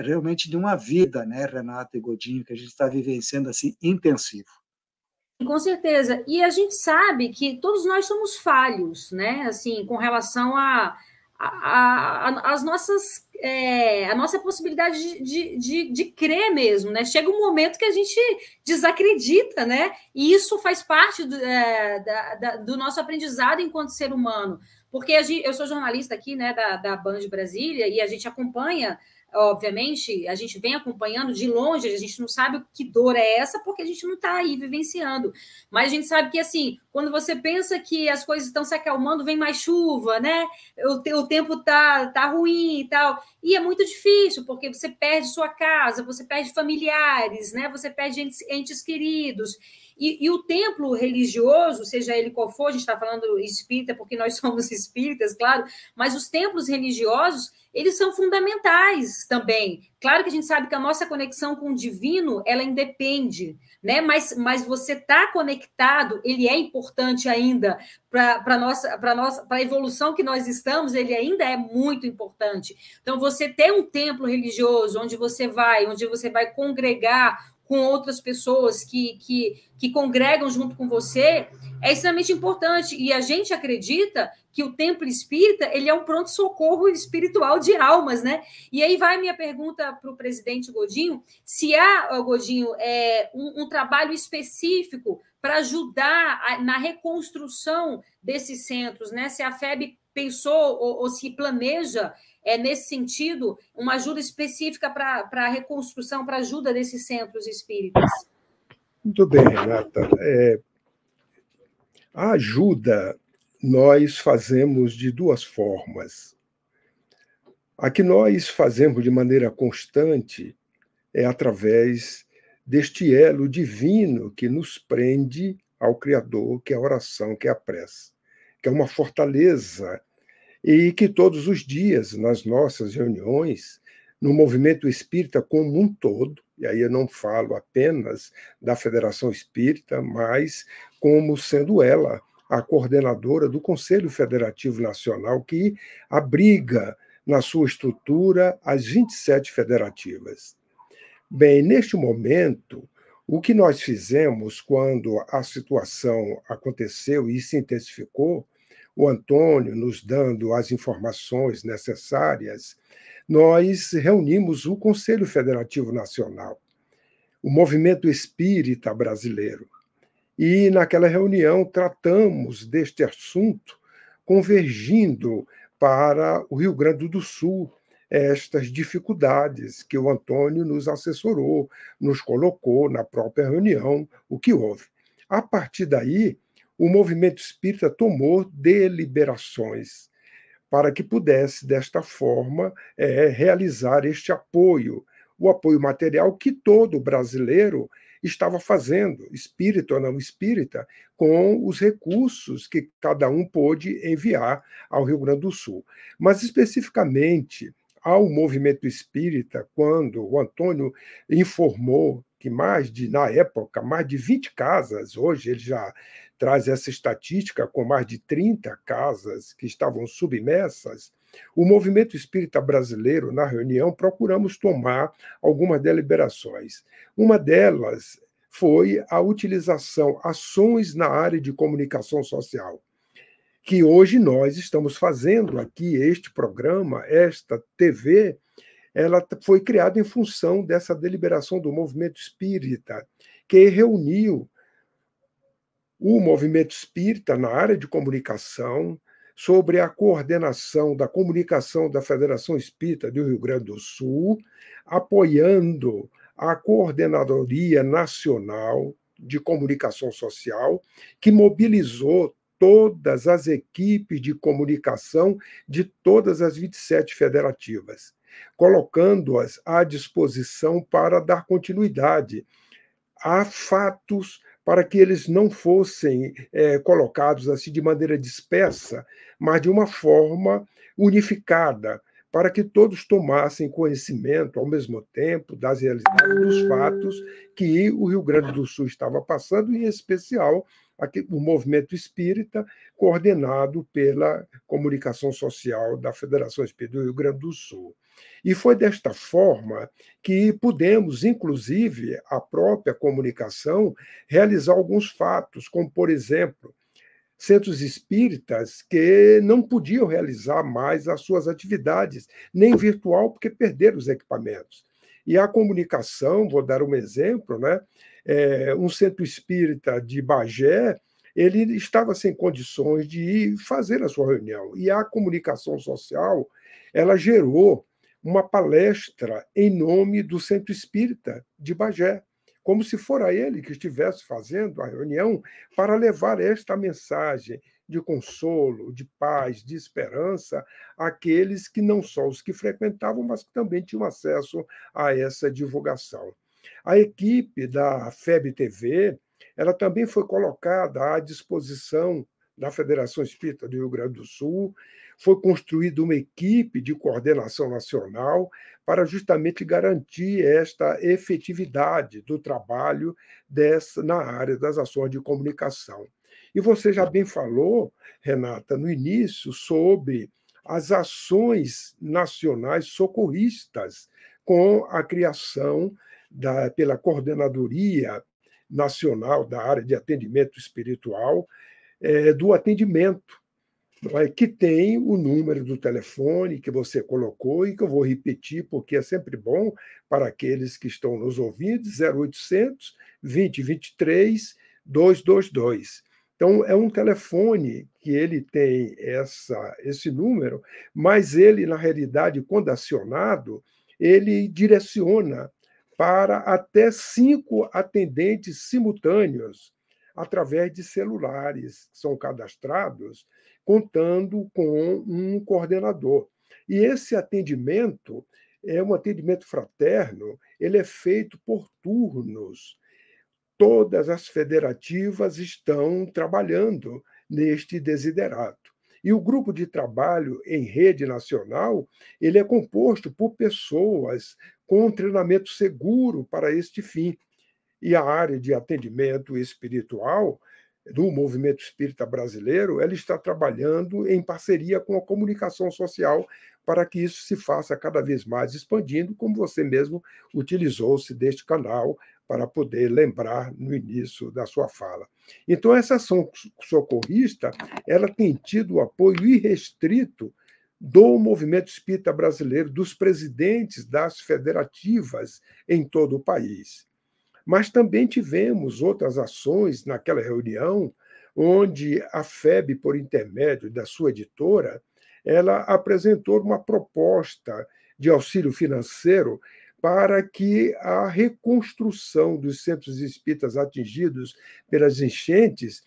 realmente de uma vida, né, Renata e Godinho, que a gente está vivenciando assim intensivo. Com certeza. E a gente sabe que todos nós somos falhos, né? Assim, com relação as nossas a nossa possibilidade de crer mesmo, né? Chega um momento que a gente desacredita, né? E isso faz parte do nosso aprendizado enquanto ser humano. Porque eu sou jornalista aqui, né, da Band Brasília, e a gente acompanha. Obviamente, a gente vem acompanhando de longe, a gente não sabe que dor é essa, porque a gente não está aí vivenciando. Mas a gente sabe que, assim, quando você pensa que as coisas estão se acalmando, vem mais chuva, né? O tempo tá ruim e tal. E é muito difícil, porque você perde sua casa, você perde familiares, né? Você perde entes queridos. E o templo religioso, seja ele qual for, a gente está falando espírita porque nós somos espíritas, claro, mas os templos religiosos, eles são fundamentais também. Claro que a gente sabe que a nossa conexão com o divino, ela independe, né? Mas você está conectado, ele é importante ainda para a evolução que nós estamos, ele ainda é muito importante. Então, você ter um templo religioso onde você vai congregar com outras pessoas que congregam junto com você, é extremamente importante. E a gente acredita que o templo espírita, ele é um pronto-socorro espiritual de almas, né? E aí vai a minha pergunta para o presidente Godinho, se há, Godinho, um trabalho específico para ajudar na reconstrução desses centros, né? Se a FEB pensou ou se planeja nesse sentido, uma ajuda específica para a reconstrução, para a ajuda desses centros espíritas? Muito bem, Renata. A ajuda nós fazemos de duas formas. A que nós fazemos de maneira constante é através deste elo divino que nos prende ao Criador, que é a oração, que é a prece, que é uma fortaleza, e que todos os dias, nas nossas reuniões, no movimento espírita como um todo, e aí eu não falo apenas da Federação Espírita, mas como sendo ela a coordenadora do Conselho Federativo Nacional, que abriga na sua estrutura as 27 federativas. Bem, neste momento, o que nós fizemos quando a situação aconteceu e se intensificou, o Antônio nos dando as informações necessárias, nós reunimos o Conselho Federativo Nacional, o Movimento Espírita Brasileiro. E, naquela reunião, tratamos deste assunto, convergindo para o Rio Grande do Sul, estas dificuldades que o Antônio nos assessorou, nos colocou na própria reunião, o que houve. A partir daí, o movimento espírita tomou deliberações para que pudesse, desta forma, realizar este apoio, o apoio material que todo brasileiro estava fazendo, espírita ou não espírita, com os recursos que cada um pôde enviar ao Rio Grande do Sul. Mas, especificamente, ao movimento espírita, quando o Antônio informou que na época, mais de 20 casas, hoje ele já traz essa estatística com mais de 30 casas que estavam submersas, o movimento espírita brasileiro, na reunião, procuramos tomar algumas deliberações. Uma delas foi a utilização, ações na área de comunicação social, que hoje nós estamos fazendo aqui, este programa, esta TV, ela foi criada em função dessa deliberação do movimento espírita, que reuniu o movimento espírita na área de comunicação, sobre a coordenação da comunicação da Federação Espírita do Rio Grande do Sul, apoiando a Coordenadoria Nacional de Comunicação Social, que mobilizou todas as equipes de comunicação de todas as 27 federativas, colocando-as à disposição para dar continuidade a fatos, para que eles não fossem colocados assim de maneira dispersa, mas de uma forma unificada, para que todos tomassem conhecimento ao mesmo tempo das realidades, dos fatos que o Rio Grande do Sul estava passando, em especial aqui, o movimento espírita, coordenado pela Comunicação Social da Federação Espírita do Rio Grande do Sul. E foi desta forma que pudemos, inclusive, a própria comunicação, realizar alguns fatos, como, por exemplo, centros espíritas que não podiam realizar mais as suas atividades, nem virtual, porque perderam os equipamentos. E a comunicação, vou dar um exemplo, né? Um centro espírita de Bagé, ele estava sem condições de fazer a sua reunião. E a comunicação social, ela gerou uma palestra em nome do Centro Espírita de Bagé, como se fora ele que estivesse fazendo a reunião para levar esta mensagem de consolo, de paz, de esperança àqueles que não só os que frequentavam, mas que também tinham acesso a essa divulgação. A equipe da FEB TV, ela também foi colocada à disposição da Federação Espírita do Rio Grande do Sul. Foi construída uma equipe de coordenação nacional para justamente garantir esta efetividade do trabalho na área das ações de comunicação. E você já bem falou, Renata, no início, sobre as ações nacionais socorristas com a criação pela Coordenadoria Nacional da área de atendimento espiritual, do atendimento, que tem o número do telefone que você colocou e que eu vou repetir, porque é sempre bom para aqueles que estão nos ouvindo, 0800 2023 222. Então, é um telefone que ele tem esse número, mas ele, na realidade, quando acionado, ele direciona para até 5 atendentes simultâneos, através de celulares que são cadastrados, contando com um coordenador. E esse atendimento é um atendimento fraterno, ele é feito por turnos. Todas as federativas estão trabalhando neste desiderato. E o grupo de trabalho em rede nacional, ele é composto por pessoas com um treinamento seguro para este fim. E a área de atendimento espiritual do movimento espírita brasileiro, ela está trabalhando em parceria com a comunicação social para que isso se faça cada vez mais expandindo, como você mesmo utilizou-se deste canal para poder lembrar no início da sua fala. Então, essa ação socorrista, ela tem tido o apoio irrestrito do movimento espírita brasileiro, dos presidentes das federativas em todo o país. Mas também tivemos outras ações naquela reunião, onde a FEB, por intermédio da sua editora, ela apresentou uma proposta de auxílio financeiro para que a reconstrução dos centros espíritas atingidos pelas enchentes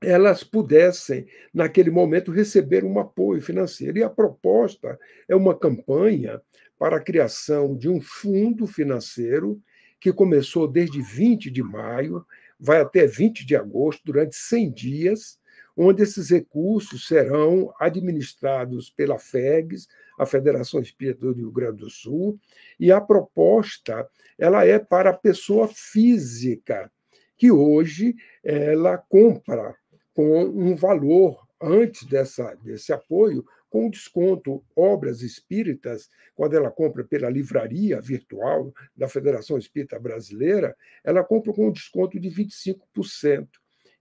elas pudessem, naquele momento, receber um apoio financeiro. E a proposta é uma campanha para a criação de um fundo financeiro que começou desde 20 de maio, vai até 20 de agosto, durante 100 dias, onde esses recursos serão administrados pela FEGS, a Federação Espírita do Rio Grande do Sul, e a proposta ela é para a pessoa física, que hoje ela compra com um valor, antes desse apoio, com desconto, obras espíritas, quando ela compra pela livraria virtual da Federação Espírita Brasileira, ela compra com um desconto de 25%,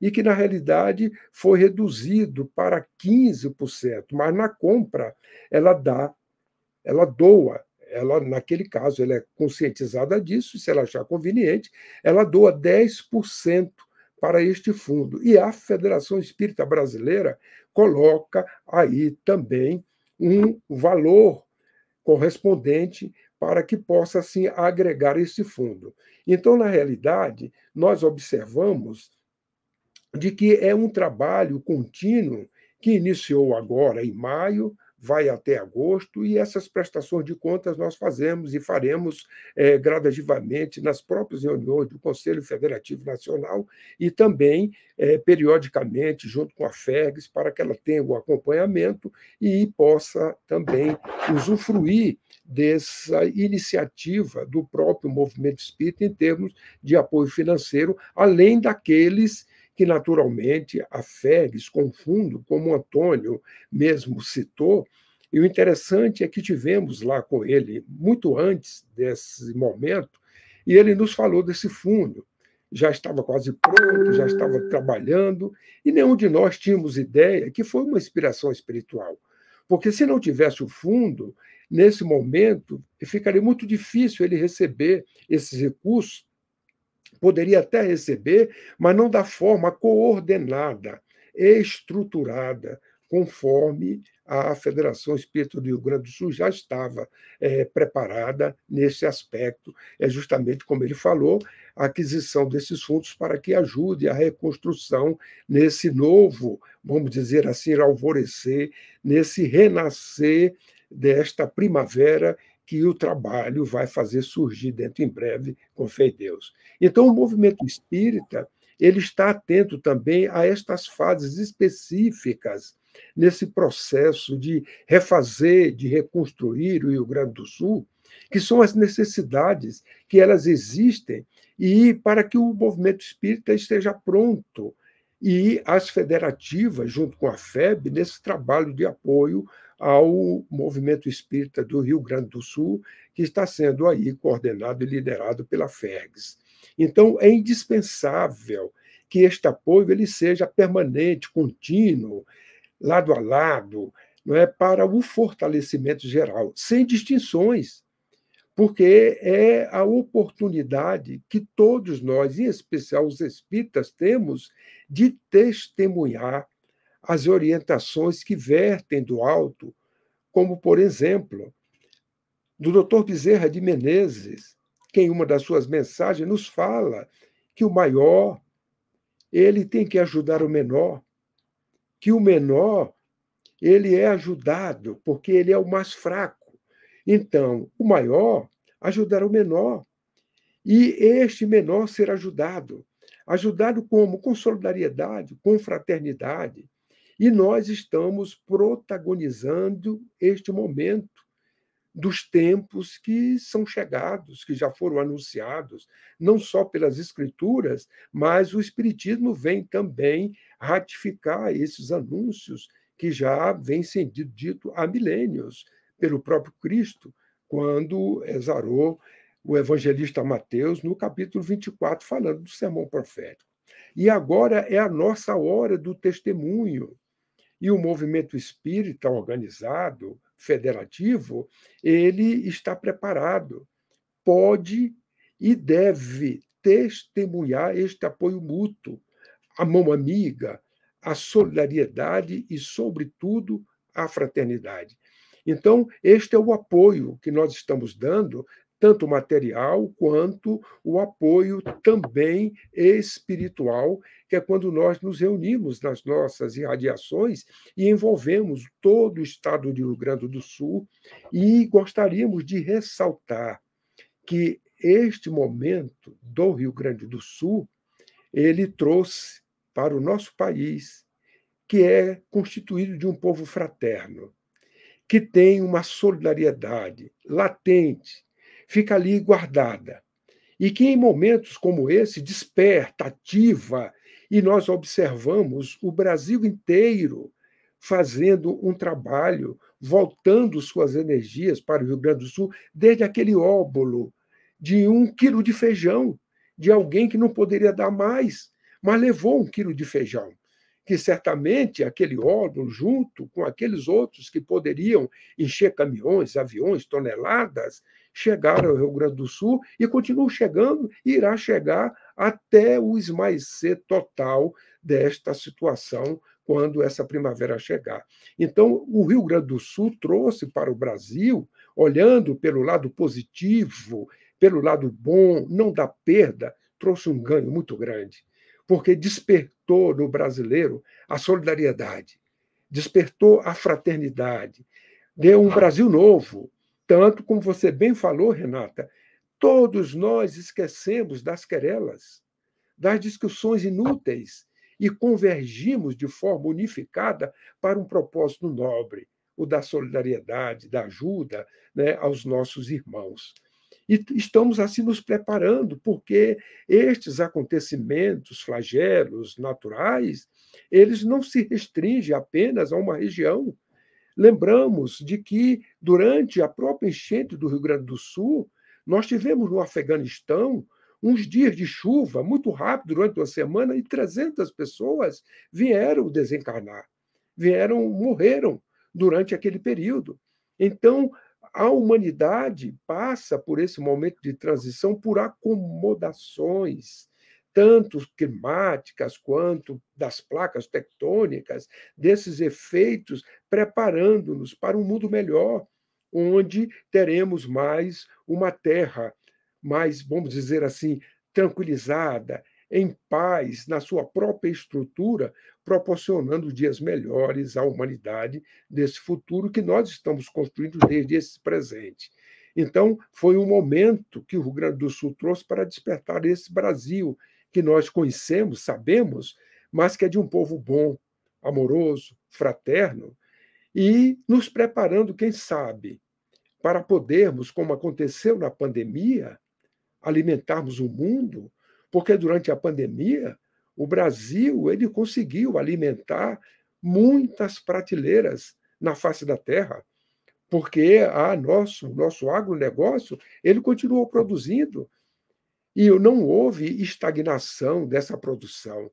e que, na realidade, foi reduzido para 15%, mas na compra ela doa, naquele caso, ela é conscientizada disso, e se ela achar conveniente, ela doa 10% para este fundo. E a Federação Espírita Brasileira coloca aí também um valor correspondente para que possa, assim, agregar esse fundo. Então, na realidade, nós observamos de que é um trabalho contínuo que iniciou agora em maio, vai até agosto, e essas prestações de contas nós fazemos e faremos gradativamente nas próprias reuniões do Conselho Federativo Nacional e também periodicamente junto com a FEGS, para que ela tenha o acompanhamento e possa também usufruir dessa iniciativa do próprio movimento espírita em termos de apoio financeiro, além daqueles que, naturalmente, a FEGS, com fundo, como o Antônio mesmo citou, e o interessante é que tivemos lá com ele muito antes desse momento, e ele nos falou desse fundo. Já estava quase pronto, já estava trabalhando, e nenhum de nós tínhamos ideia que foi uma inspiração espiritual. Porque se não tivesse o fundo, nesse momento, ficaria muito difícil ele receber esses recursos. Poderia até receber, mas não da forma coordenada, estruturada, conforme a Federação Espírita do Rio Grande do Sul já estava preparada nesse aspecto. É justamente, como ele falou, a aquisição desses fundos para que ajude a reconstrução nesse novo, vamos dizer assim, alvorecer, nesse renascer desta primavera que o trabalho vai fazer surgir dentro em breve, com fé em Deus. Então, o movimento espírita ele está atento também a estas fases específicas nesse processo de refazer, de reconstruir o Rio Grande do Sul, que são as necessidades que elas existem, e para que o movimento espírita esteja pronto, e as federativas, junto com a FEB, nesse trabalho de apoio ao movimento espírita do Rio Grande do Sul, que está sendo aí coordenado e liderado pela FEGS. Então, é indispensável que este apoio ele seja permanente, contínuo, lado a lado, não é, para o fortalecimento geral, sem distinções, porque é a oportunidade que todos nós, em especial os espíritas, temos de testemunhar as orientações que vertem do alto, como, por exemplo, do Dr. Bezerra de Menezes, que em uma das suas mensagens nos fala que o maior ele tem que ajudar o menor, que o menor ele é ajudado, porque ele é o mais fraco. Então, o maior ajudará o menor. E este menor ser ajudado. Ajudado como? Com solidariedade, com fraternidade. E nós estamos protagonizando este momento dos tempos que são chegados, que já foram anunciados, não só pelas Escrituras, mas o Espiritismo vem também ratificar esses anúncios que já vêm sendo dito há milênios pelo próprio Cristo, quando exarou o evangelista Mateus no capítulo 24, falando do sermão profético. E agora é a nossa hora do testemunho. E o movimento espírita organizado, federativo, ele está preparado, pode e deve testemunhar este apoio mútuo, a mão amiga, a solidariedade e, sobretudo, a fraternidade. Então, este é o apoio que nós estamos dando, tanto material quanto o apoio também espiritual, que é quando nós nos reunimos nas nossas irradiações e envolvemos todo o estado de Rio Grande do Sul. E gostaríamos de ressaltar que este momento do Rio Grande do Sul, ele trouxe para o nosso país, que é constituído de um povo fraterno, que tem uma solidariedade latente, fica ali guardada, e que em momentos como esse desperta, ativa, e nós observamos o Brasil inteiro fazendo um trabalho, voltando suas energias para o Rio Grande do Sul, desde aquele óbolo de 1 quilo de feijão, de alguém que não poderia dar mais, mas levou 1 quilo de feijão, que certamente aquele óbolo, junto com aqueles outros que poderiam encher caminhões, aviões, toneladas, chegaram ao Rio Grande do Sul e continuam chegando e irá chegar até o esmaecer total desta situação quando essa primavera chegar. Então, o Rio Grande do Sul trouxe para o Brasil, olhando pelo lado positivo, pelo lado bom, não da perda, trouxe um ganho muito grande, porque despertou no brasileiro a solidariedade, despertou a fraternidade, deu um Brasil novo. Tanto como você bem falou, Renata, todos nós esquecemos das querelas, das discussões inúteis e convergimos de forma unificada para um propósito nobre, o da solidariedade, da ajuda, né, aos nossos irmãos. E estamos assim nos preparando, porque estes acontecimentos, flagelos naturais, eles não se restringem apenas a uma região. Lembramos de que, durante a própria enchente do Rio Grande do Sul, nós tivemos no Afeganistão uns dias de chuva muito rápido, durante uma semana, e 300 pessoas vieram desencarnar, morreram durante aquele período. Então, a humanidade passa por esse momento de transição por acomodações, tanto climáticas quanto das placas tectônicas, desses efeitos, preparando-nos para um mundo melhor, onde teremos mais uma terra mais, vamos dizer assim, tranquilizada, em paz, na sua própria estrutura, proporcionando dias melhores à humanidade desse futuro que nós estamos construindo desde esse presente. Então, foi um momento que o Rio Grande do Sul trouxe para despertar esse Brasil que nós conhecemos, sabemos, mas que é de um povo bom, amoroso, fraterno, e nos preparando, quem sabe, para podermos, como aconteceu na pandemia, alimentarmos o mundo, porque durante a pandemia o Brasil ele conseguiu alimentar muitas prateleiras na face da terra, porque nosso agronegócio ele continuou produzindo e não houve estagnação dessa produção.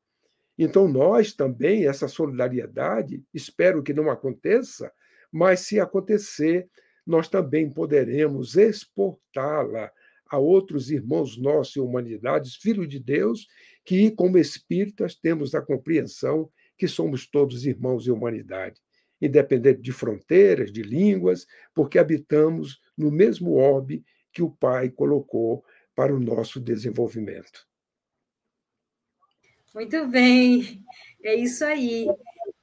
Então, nós também, essa solidariedade, espero que não aconteça, mas se acontecer, nós também poderemos exportá-la a outros irmãos nossos e humanidades, filhos de Deus, que, como espíritas, temos a compreensão que somos todos irmãos e humanidade, independente de fronteiras, de línguas, porque habitamos no mesmo orbe que o Pai colocou para o nosso desenvolvimento. Muito bem, é isso aí.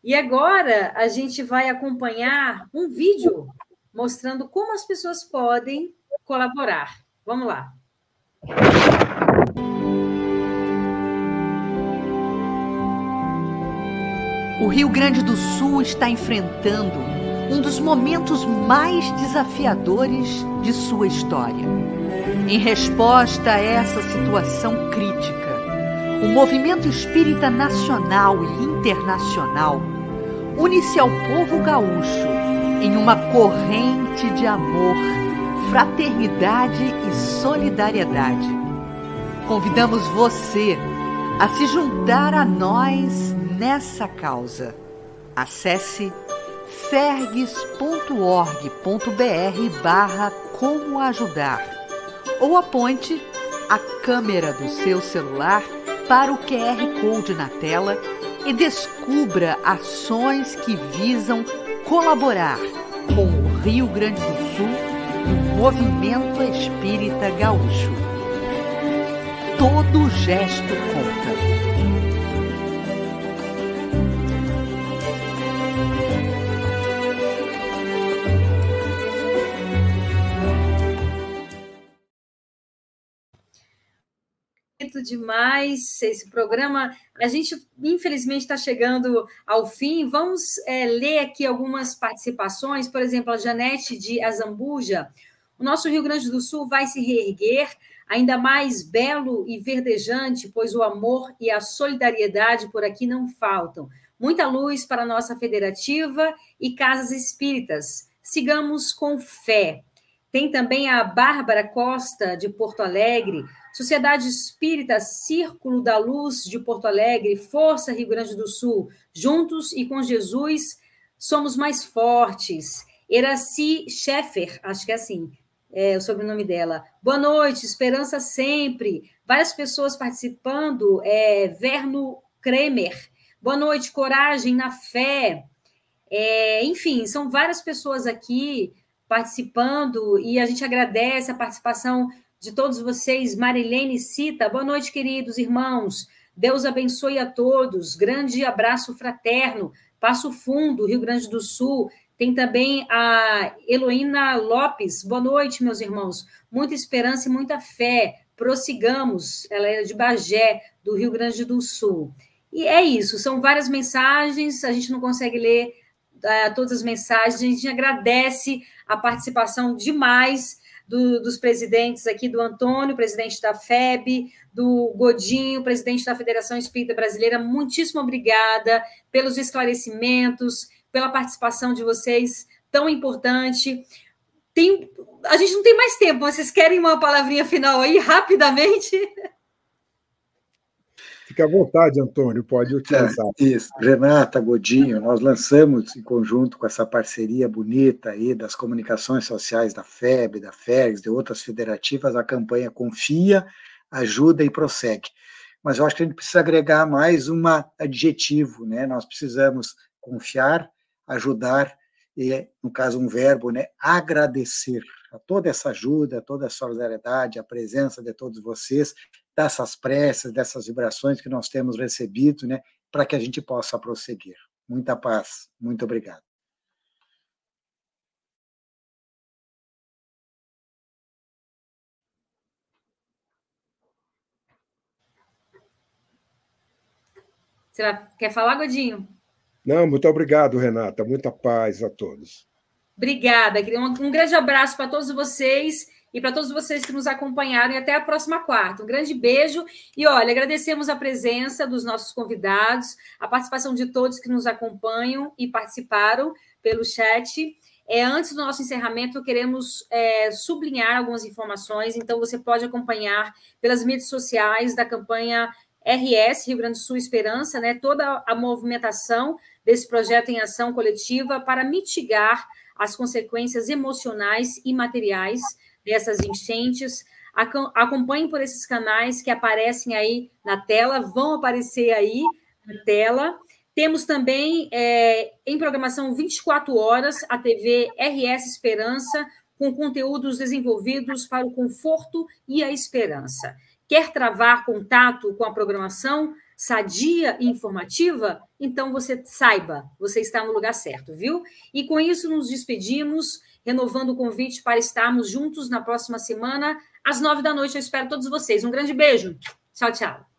E agora a gente vai acompanhar um vídeo mostrando como as pessoas podem colaborar. Vamos lá. O Rio Grande do Sul está enfrentando um dos momentos mais desafiadores de sua história. Em resposta a essa situação crítica, o movimento espírita nacional e internacional une-se ao povo gaúcho em uma corrente de amor, fraternidade e solidariedade. Convidamos você a se juntar a nós nessa causa. Acesse fergs.org.br/como ajudar ou aponte a câmera do seu celular para o QR Code na tela e descubra ações que visam colaborar com o Rio Grande do Sul e o movimento espírita gaúcho. Todo gesto conta. Demais esse programa. A gente, infelizmente, está chegando ao fim. Vamos ler aqui algumas participações. Por exemplo, a Janete de Azambuja. O nosso Rio Grande do Sul vai se reerguer ainda mais belo e verdejante, pois o amor e a solidariedade por aqui não faltam. Muita luz para a nossa federativa e casas espíritas. Sigamos com fé. Tem também a Bárbara Costa, de Porto Alegre. Sociedade Espírita Círculo da Luz de Porto Alegre, Força Rio Grande do Sul, juntos e com Jesus somos mais fortes. Eraci Scheffer, acho que é assim, o sobrenome dela. Boa noite, esperança sempre. Várias pessoas participando, Verno Kremer. Boa noite, coragem na fé. Enfim, são várias pessoas aqui participando e a gente agradece a participação de todos vocês. Marilene Cita, boa noite, queridos irmãos. Deus abençoe a todos. Grande abraço fraterno. Passo Fundo, Rio Grande do Sul. Tem também a Heloína Lopes. Boa noite, meus irmãos. Muita esperança e muita fé. Prossigamos. Ela é de Bagé, do Rio Grande do Sul. E é isso, são várias mensagens, a gente não consegue ler todas as mensagens, a gente agradece a participação demais dos presidentes aqui, do Antônio, presidente da FEB, do Godinho, presidente da Federação Espírita Brasileira. Muitíssimo obrigada pelos esclarecimentos, pela participação de vocês, tão importante. A gente não tem mais tempo, vocês querem uma palavrinha final aí, rapidamente? Fique à vontade, Antônio, pode utilizar. Isso, Renata, Godinho, nós lançamos em conjunto com essa parceria bonita aí das comunicações sociais da FEB, da FERGS, de outras federativas, a campanha Confia, Ajuda e Prossegue. Mas eu acho que a gente precisa agregar mais um adjetivo, né? Nós precisamos confiar, ajudar e, no caso, um verbo, né? Agradecer a toda essa ajuda, toda a solidariedade, a presença de todos vocês, dessas preces, dessas vibrações que nós temos recebido, né, para que a gente possa prosseguir. Muita paz. Muito obrigado. Você quer falar, Godinho? Não, muito obrigado, Renata. Muita paz a todos. Obrigada. Um grande abraço para todos vocês e para todos vocês que nos acompanharam, e até a próxima quarta. Um grande beijo. E, olha, agradecemos a presença dos nossos convidados, a participação de todos que nos acompanham e participaram pelo chat. Antes do nosso encerramento, queremos sublinhar algumas informações, então você pode acompanhar pelas mídias sociais da campanha RS, Rio Grande do Sul Esperança, né, toda a movimentação desse projeto em ação coletiva para mitigar as consequências emocionais e materiais dessas enchentes. Acompanhem por esses canais que aparecem aí na tela, vão aparecer aí na tela. Temos também, em programação 24 horas, a TV RS Esperança, com conteúdos desenvolvidos para o conforto e a esperança. Quer travar contato com a programação sadia e informativa? então você saiba, você está no lugar certo, viu? E com isso nos despedimos, renovando o convite para estarmos juntos na próxima semana, às 9 da noite. Eu espero todos vocês. Um grande beijo. Tchau, tchau.